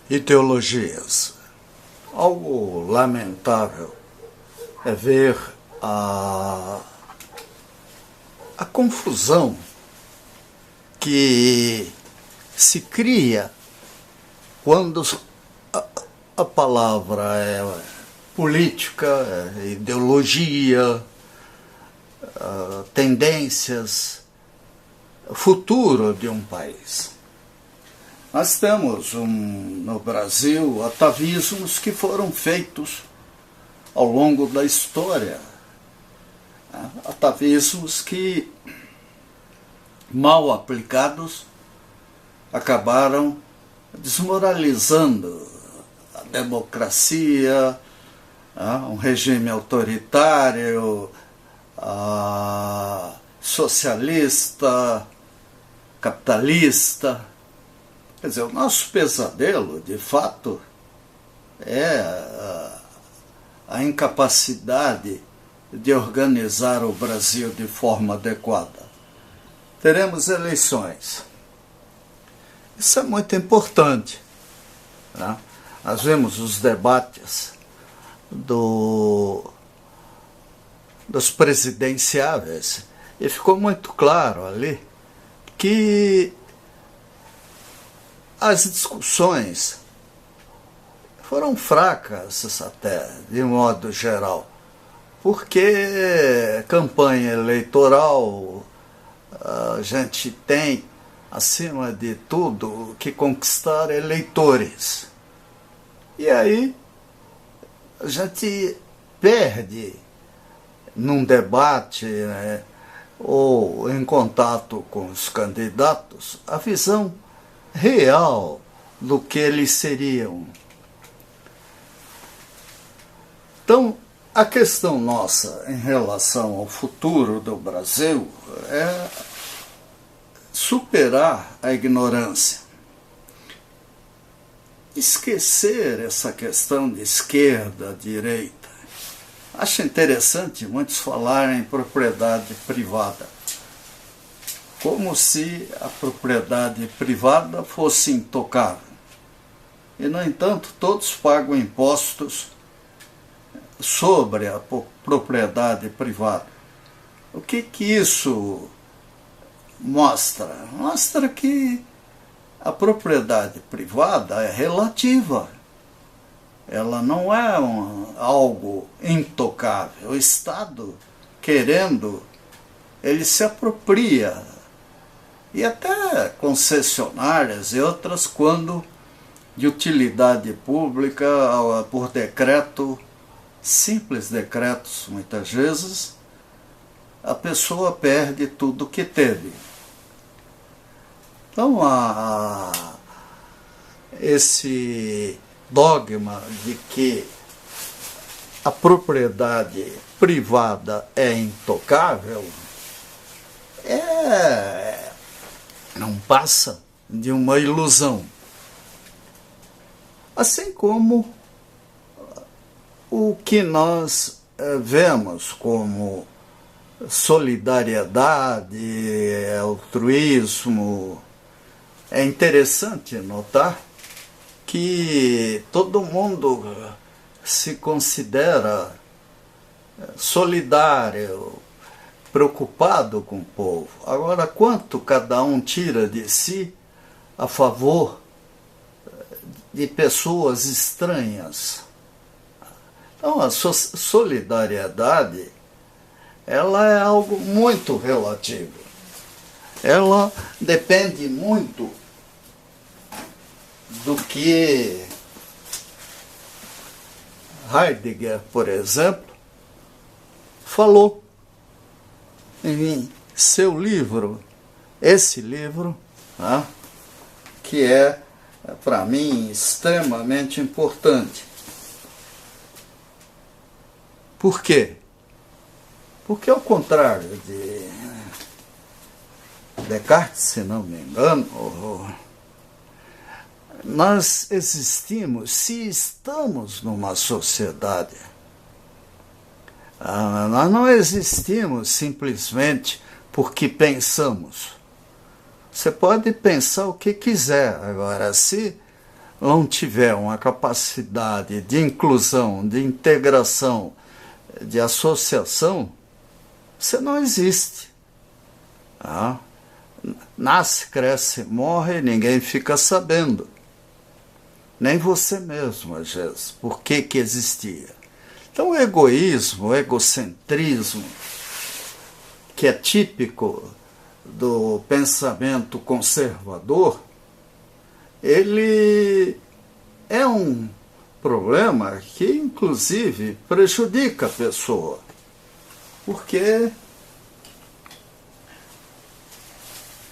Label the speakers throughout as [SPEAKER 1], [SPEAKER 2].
[SPEAKER 1] ideologias. Algo lamentável é ver a confusão que se cria quando a palavra é política, é ideologia, tendências, futuro de um país. Nós temos no Brasil atavismos que foram feitos ao longo da história. Atavismos que, mal aplicados, acabaram desmoralizando a democracia, um regime autoritário, socialista, capitalista. Quer dizer, o nosso pesadelo, de fato, é a incapacidade de organizar o Brasil de forma adequada. Teremos eleições. Isso é muito importante, né? Nós vemos os debates dos presidenciáveis e ficou muito claro ali que as discussões foram fracas até, de modo geral, porque campanha eleitoral a gente tem, acima de tudo, que conquistar eleitores. E aí a gente perde num debate, né, ou em contato com os candidatos, a visão real do que eles seriam. Então, a questão nossa em relação ao futuro do Brasil é superar a ignorância. Esquecer essa questão de esquerda, direita. Acho interessante muitos falarem em propriedade privada, como se a propriedade privada fosse intocável. E, no entanto, todos pagam impostos sobre a propriedade privada. O que isso mostra? Mostra que a propriedade privada é relativa. Ela não é algo intocável. O Estado, querendo, ele se apropria. E até concessionárias e outras, quando de utilidade pública, por decreto, simples decretos, muitas vezes, a pessoa perde tudo que teve. Então, esse dogma de que a propriedade privada é intocável não passa de uma ilusão. Assim como o que nós vemos como solidariedade, altruísmo. É interessante notar que todo mundo se considera solidário, preocupado com o povo. Agora, quanto cada um tira de si a favor de pessoas estranhas? Então, a solidariedade, ela é algo muito relativo. Ela depende muito do que Heidegger, por exemplo, falou em seu livro, esse livro, né, que é, para mim, extremamente importante. Por quê? Porque, ao contrário de Descartes, se não me engano, nós existimos se estamos numa sociedade. Nós não existimos simplesmente porque pensamos. Você pode pensar o que quiser. Agora, se não tiver uma capacidade de inclusão, de integração, de associação, você não existe. Tá? Nasce, cresce, morre, ninguém fica sabendo. Nem você mesmo, às vezes, por que existia. Então o egoísmo, o egocentrismo, que é típico do pensamento conservador, ele é um problema que, inclusive, prejudica a pessoa, porque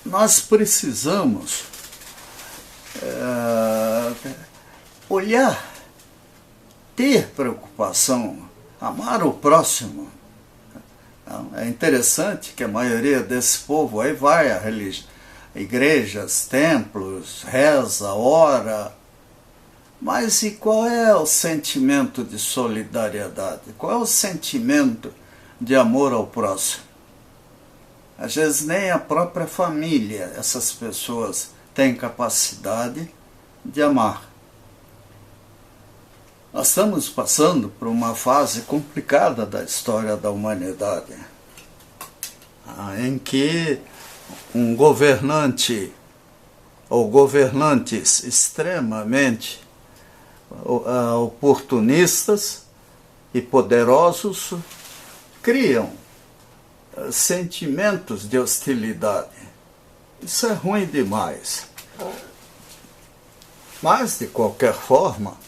[SPEAKER 1] nós precisamos olhar, ter preocupação, amar o próximo. É interessante que a maioria desse povo aí vai a igrejas, templos, reza, ora, mas e qual é o sentimento de solidariedade? Qual é o sentimento de amor ao próximo? Às vezes nem a própria família, essas pessoas têm capacidade de amar. Nós estamos passando por uma fase complicada da história da humanidade, em que um governante ou governantes extremamente oportunistas e poderosos criam sentimentos de hostilidade. Isso é ruim demais. Mas, de qualquer forma,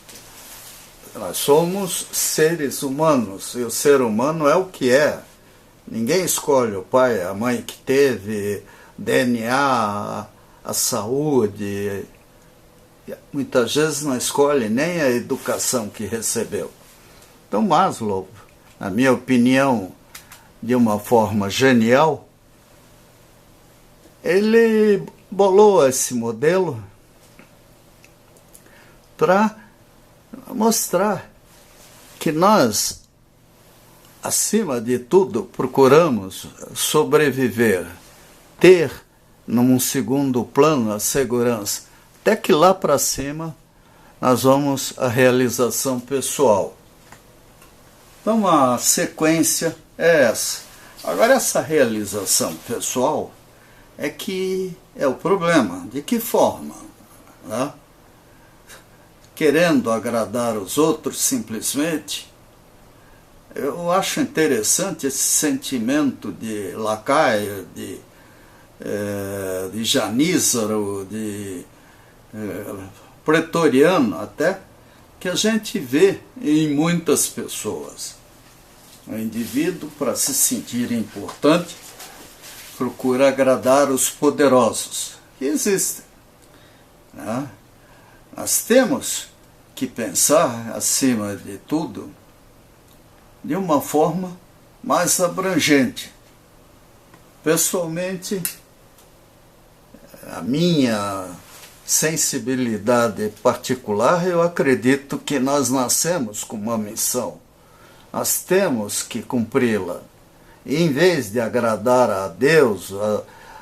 [SPEAKER 1] nós somos seres humanos, e o ser humano é o que é. Ninguém escolhe o pai, a mãe que teve, DNA, a saúde. Muitas vezes não escolhe nem a educação que recebeu. Então Maslow, na minha opinião, de uma forma genial, ele bolou esse modelo para mostrar que nós, acima de tudo, procuramos sobreviver, ter num segundo plano a segurança, até que lá para cima nós vamos à realização pessoal. Então a sequência é essa. Agora essa realização pessoal é que é o problema. De que forma? Né? Querendo agradar os outros simplesmente. Eu acho interessante esse sentimento de lacaio, de janízaro, de pretoriano até, que a gente vê em muitas pessoas. O indivíduo, para se sentir importante, procura agradar os poderosos, que existem. Né? Nós temos que pensar, acima de tudo, de uma forma mais abrangente. Pessoalmente, a minha sensibilidade particular, eu acredito que nós nascemos com uma missão. Nós temos que cumpri-la. E em vez de agradar a Deus,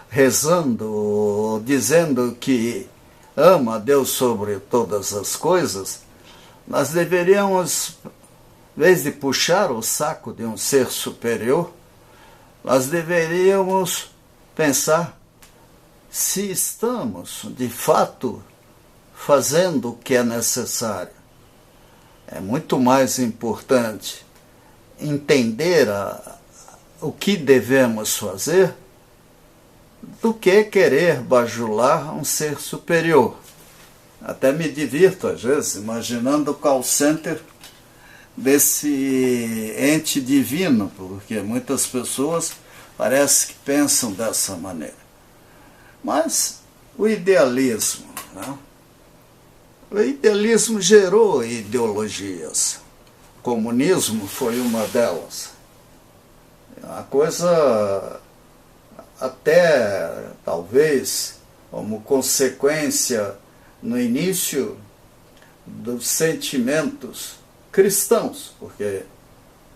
[SPEAKER 1] rezando, dizendo que ama a Deus sobre todas as coisas, nós deveríamos, em vez de puxar o saco de um ser superior, nós deveríamos pensar se estamos, de fato, fazendo o que é necessário. É muito mais importante entender o que devemos fazer do que querer bajular um ser superior. Até me divirto, às vezes, imaginando o call center desse ente divino, porque muitas pessoas parece que pensam dessa maneira. Mas o idealismo, né? O idealismo gerou ideologias. O comunismo foi uma delas. A coisa, até talvez como consequência no início dos sentimentos cristãos, porque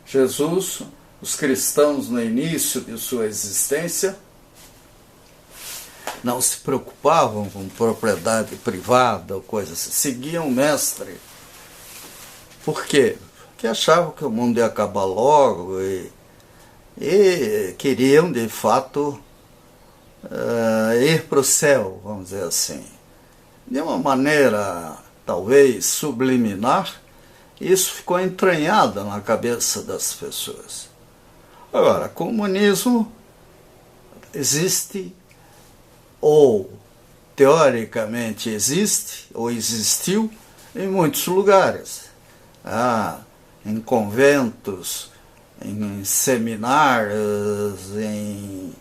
[SPEAKER 1] Jesus, os cristãos no início de sua existência, não se preocupavam com propriedade privada ou coisa assim, seguiam o mestre. Por quê? Porque achavam que o mundo ia acabar logo e queriam, de fato, ir para o céu, vamos dizer assim. De uma maneira, talvez, subliminar, isso ficou entranhado na cabeça das pessoas. Agora, comunismo existe, ou teoricamente existe, ou existiu, em muitos lugares. Em conventos, em seminários, em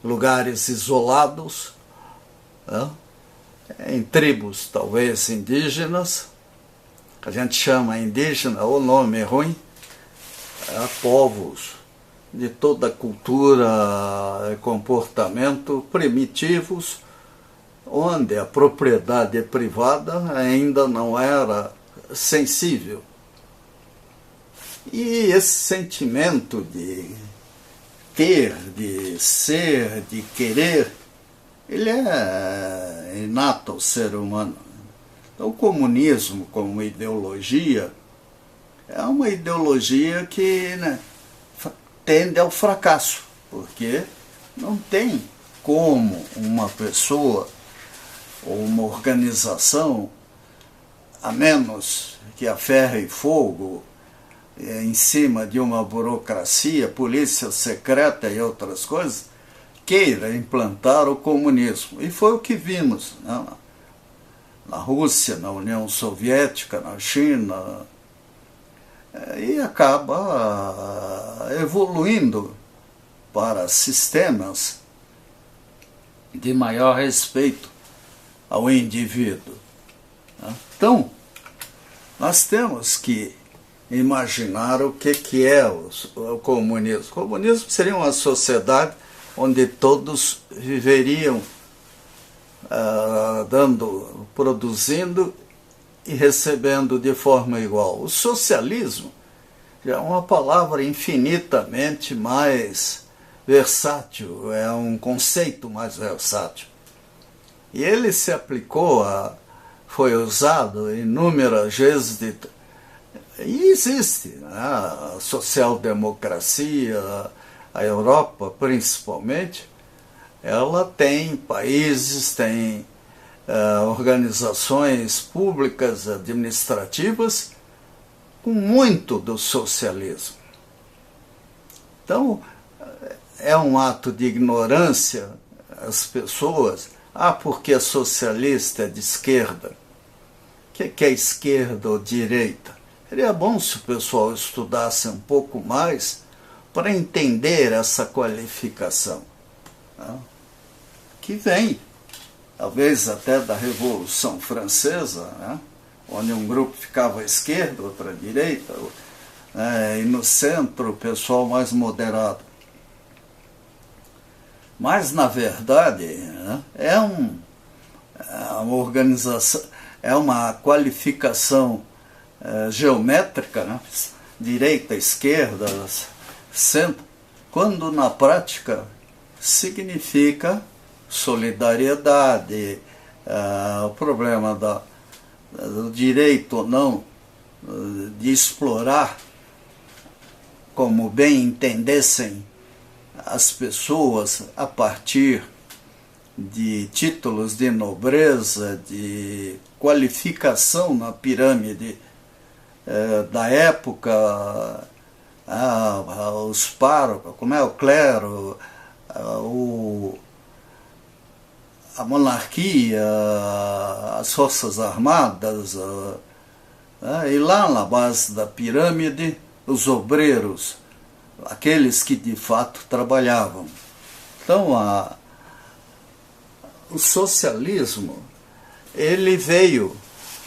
[SPEAKER 1] lugares isolados, em tribos talvez indígenas, que a gente chama indígena, o nome é ruim, povos de toda cultura e comportamento primitivos, onde a propriedade privada ainda não era sensível. E esse sentimento de ter, de ser, de querer, ele é inato ao ser humano. Então, o comunismo como ideologia é uma ideologia que, né, tende ao fracasso, porque não tem como uma pessoa ou uma organização, a menos que a ferro e fogo, em cima de uma burocracia, polícia secreta e outras coisas, queira implantar o comunismo. E foi o que vimos, né? Na Rússia, na União Soviética, na China, e acaba evoluindo para sistemas de maior respeito ao indivíduo. Então, nós temos que imaginar o que é o comunismo. O comunismo seria uma sociedade onde todos viveriam produzindo e recebendo de forma igual. O socialismo já é uma palavra infinitamente mais versátil, é um conceito mais versátil. E ele se aplicou, foi usado inúmeras vezes, e existe, né? A social-democracia, a Europa principalmente, ela tem países, tem organizações públicas, administrativas, com muito do socialismo. Então, é um ato de ignorância as pessoas, porque é socialista, é de esquerda. O que é esquerda ou direita? Seria bom se o pessoal estudasse um pouco mais para entender essa qualificação, né? Que vem, talvez até da Revolução Francesa, né? Onde um grupo ficava à esquerda, outro à direita, e no centro o pessoal mais moderado. Mas, na verdade, né, é uma organização, é uma qualificação geométrica, né? Direita, esquerda, centro, quando na prática significa solidariedade, o problema do direito ou não de explorar como bem entendessem as pessoas a partir de títulos de nobreza, de qualificação na pirâmide da época, os párocos, como é o clero, a monarquia, as forças armadas, e lá na base da pirâmide, os obreiros, aqueles que de fato trabalhavam. Então, o socialismo, ele veio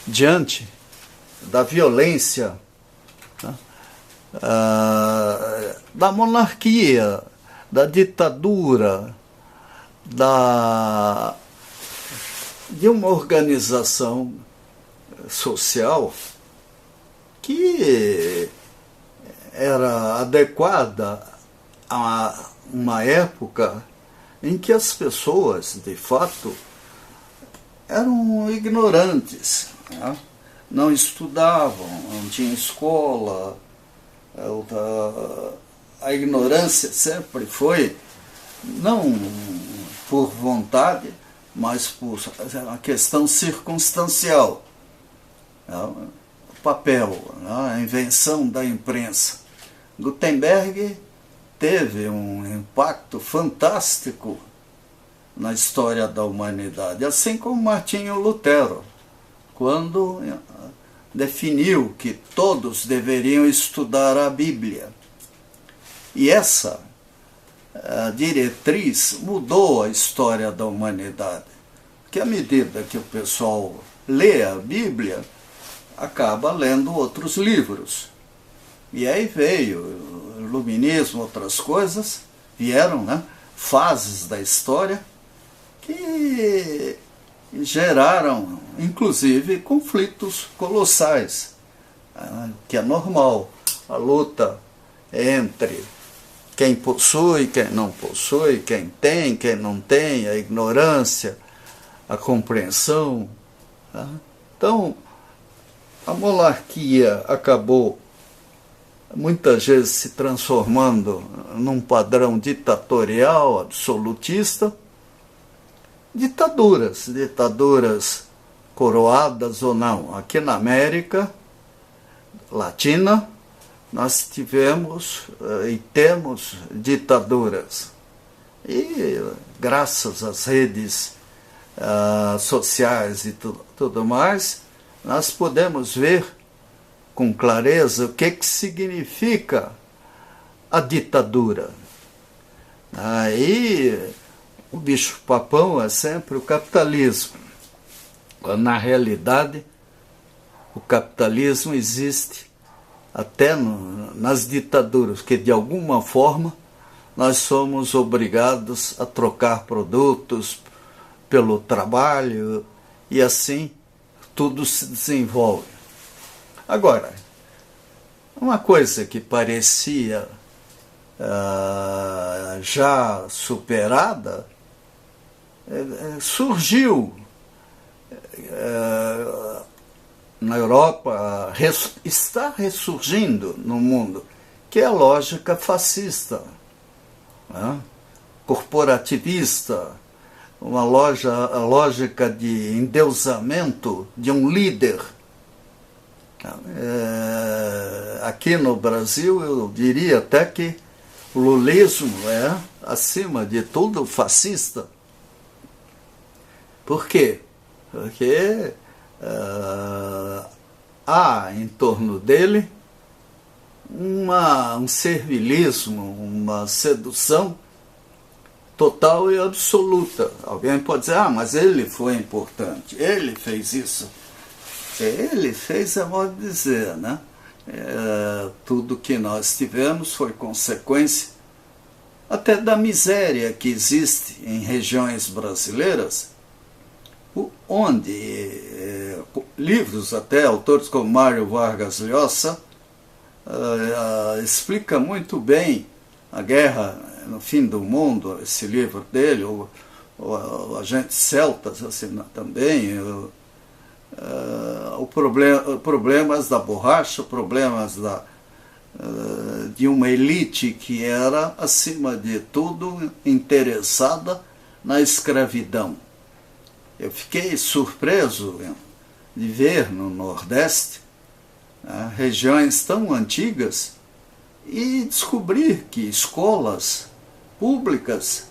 [SPEAKER 1] diante da violência, né, da monarquia, da ditadura, de uma organização social que era adequada a uma época em que as pessoas, de fato, eram ignorantes, né? Não estudavam, não tinham escola. A ignorância sempre foi, não por vontade, mas por uma questão circunstancial. O papel, a invenção da imprensa. Gutenberg teve um impacto fantástico na história da humanidade, assim como Martinho Lutero, quando definiu que todos deveriam estudar a Bíblia. E essa diretriz mudou a história da humanidade, porque à medida que o pessoal lê a Bíblia, acaba lendo outros livros. E aí veio o iluminismo, outras coisas, vieram, né, fases da história que geraram, inclusive, conflitos colossais, que é normal, a luta entre quem possui, quem não possui, quem tem, quem não tem, a ignorância, a compreensão. Tá? Então, a monarquia acabou muitas vezes se transformando num padrão ditatorial, absolutista. Ditaduras coroadas ou não. Aqui na América Latina, nós tivemos e temos ditaduras. E graças às redes sociais e tudo mais, nós podemos ver com clareza o que significa a ditadura. Aí o bicho-papão é sempre o capitalismo. Na realidade, o capitalismo existe até nas ditaduras, que de alguma forma nós somos obrigados a trocar produtos pelo trabalho e assim tudo se desenvolve. Agora, uma coisa que parecia já superada surgiu na Europa, está ressurgindo no mundo, que é a lógica fascista, né? Corporativista, a lógica de endeusamento de um líder. Aqui no Brasil, eu diria até que o lulismo é, acima de tudo, fascista. Por quê? Porque há em torno dele um servilismo, uma sedução total e absoluta. Alguém pode dizer, mas ele foi importante, ele fez isso. Ele fez, é modo de dizer, né? Tudo que nós tivemos foi consequência até da miséria que existe em regiões brasileiras, onde livros, até autores como Mário Vargas Llosa, explica muito bem a guerra no fim do mundo, esse livro dele, o Agentes Celtas, assim, também, problemas da borracha, problemas de uma elite que era, acima de tudo, interessada na escravidão. Eu fiquei surpreso de ver no Nordeste regiões tão antigas e descobrir que escolas públicas,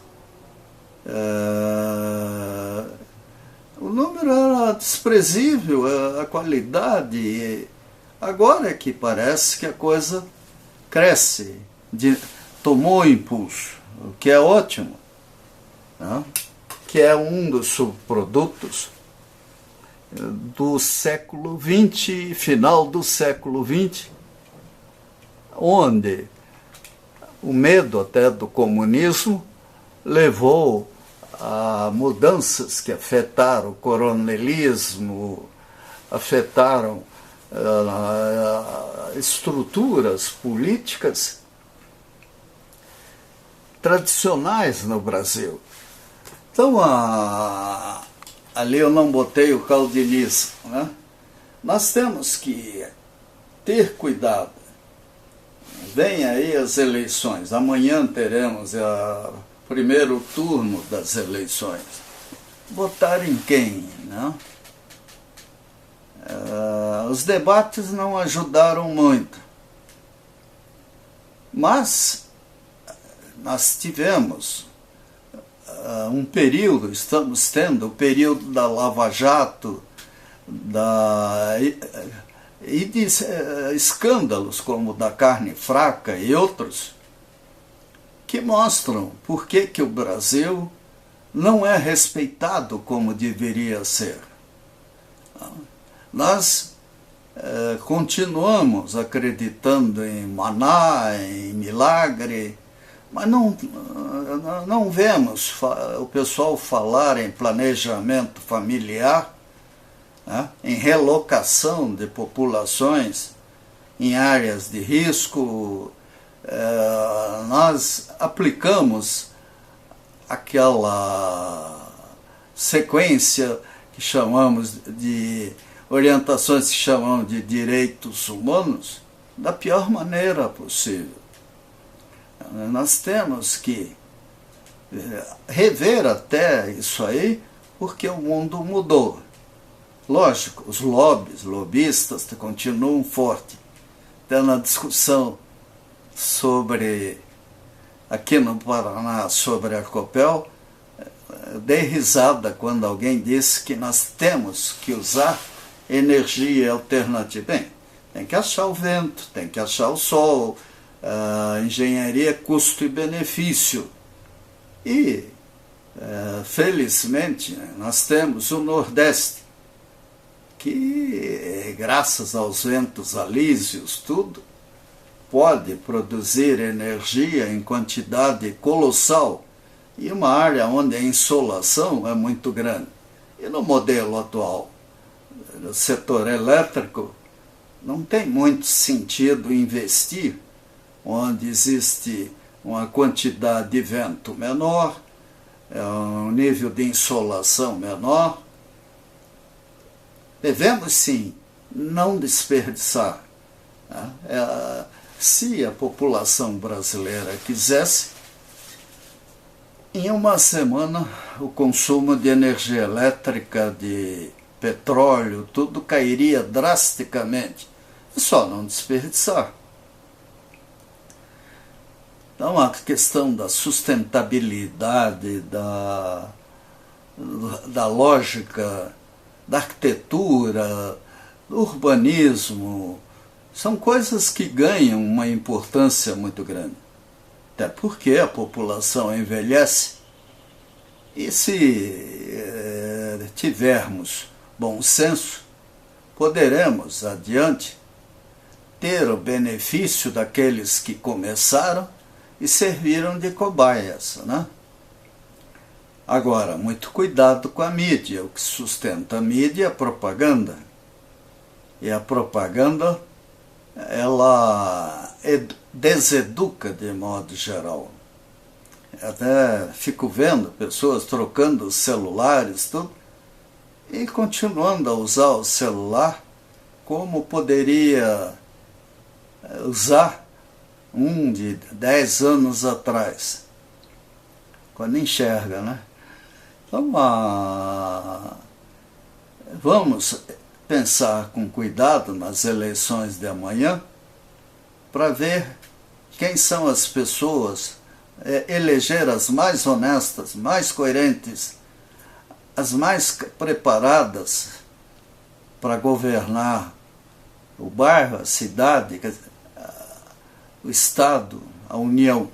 [SPEAKER 1] o número era desprezível, a qualidade. Agora é que parece que a coisa cresce, tomou impulso, o que é ótimo, né? Que é um dos subprodutos do século XX, final do século XX, onde o medo até do comunismo levou a mudanças que afetaram o coronelismo, afetaram estruturas políticas tradicionais no Brasil. Então, ali eu não botei o caldinismo, né? Nós temos que ter cuidado. Vem aí as eleições. Amanhã teremos o primeiro turno das eleições. Votar em quem, né? Os debates não ajudaram muito. Mas nós tivemos um período, estamos tendo o período da Lava Jato, e de escândalos como o da carne fraca e outros, que mostram por que o Brasil não é respeitado como deveria ser. Nós continuamos acreditando em maná, em milagre, mas não vemos o pessoal falar em planejamento familiar, né, em relocação de populações em áreas de risco. Nós aplicamos aquela sequência que chamamos de orientações que chamamos de direitos humanos da pior maneira possível. Nós temos que rever até isso aí, porque o mundo mudou. Lógico, os lobistas continuam fortes. Até na discussão sobre, aqui no Paraná, sobre a Copel, dei risada quando alguém disse que nós temos que usar energia alternativa. Bem, tem que achar o vento, tem que achar o sol, a engenharia custo e benefício. E, felizmente, nós temos o Nordeste, que, graças aos ventos alísios, tudo, pode produzir energia em quantidade colossal, e uma área onde a insolação é muito grande. E no modelo atual, no setor elétrico, não tem muito sentido investir onde existe uma quantidade de vento menor, um nível de insolação menor. Devemos, sim, não desperdiçar. Se a população brasileira quisesse, em uma semana o consumo de energia elétrica, de petróleo, tudo cairia drasticamente. É só não desperdiçar. Então, a questão da sustentabilidade, da lógica, da arquitetura, do urbanismo, são coisas que ganham uma importância muito grande. Até porque a população envelhece e, se tivermos bom senso, poderemos, adiante, ter o benefício daqueles que começaram e serviram de cobaias, né? Agora, muito cuidado com a mídia. O que sustenta a mídia é a propaganda. E a propaganda, ela deseduca de modo geral. Até fico vendo pessoas trocando os celulares, tudo, e continuando a usar o celular como poderia usar um de 10 anos atrás, quando enxerga, né? Então, vamos pensar com cuidado nas eleições de amanhã, para ver quem são as pessoas, eleger as mais honestas, mais coerentes, as mais preparadas para governar o bairro, a cidade, o Estado, a União.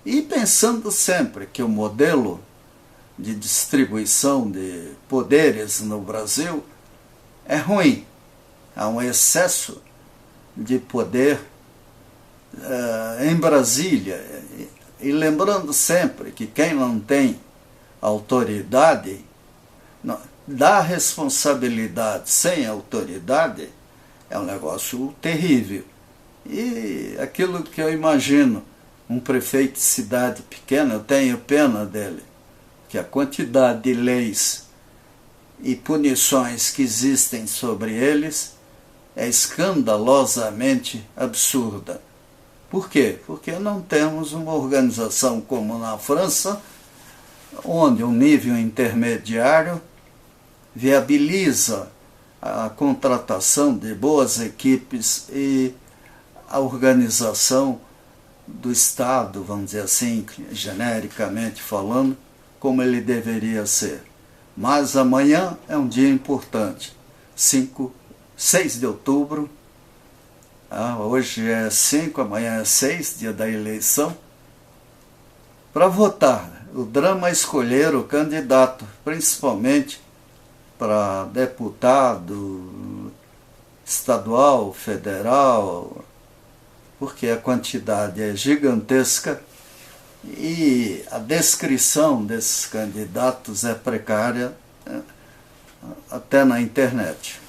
[SPEAKER 1] E pensando sempre que o modelo de distribuição de poderes no Brasil é ruim. Há um excesso de poder em Brasília. E lembrando sempre que quem não tem autoridade, dá responsabilidade sem autoridade, é um negócio terrível. E aquilo que eu imagino, um prefeito de cidade pequena, eu tenho pena dele, que a quantidade de leis e punições que existem sobre eles é escandalosamente absurda. Por quê? Porque não temos uma organização como na França, onde um nível intermediário viabiliza a contratação de boas equipes e a organização do Estado, vamos dizer assim, genericamente falando, como ele deveria ser. Mas amanhã é um dia importante, 6 de outubro, hoje é 5, amanhã é 6, dia da eleição, para votar. O drama é escolher o candidato, principalmente para deputado estadual, federal, porque a quantidade é gigantesca e a descrição desses candidatos é precária até na internet.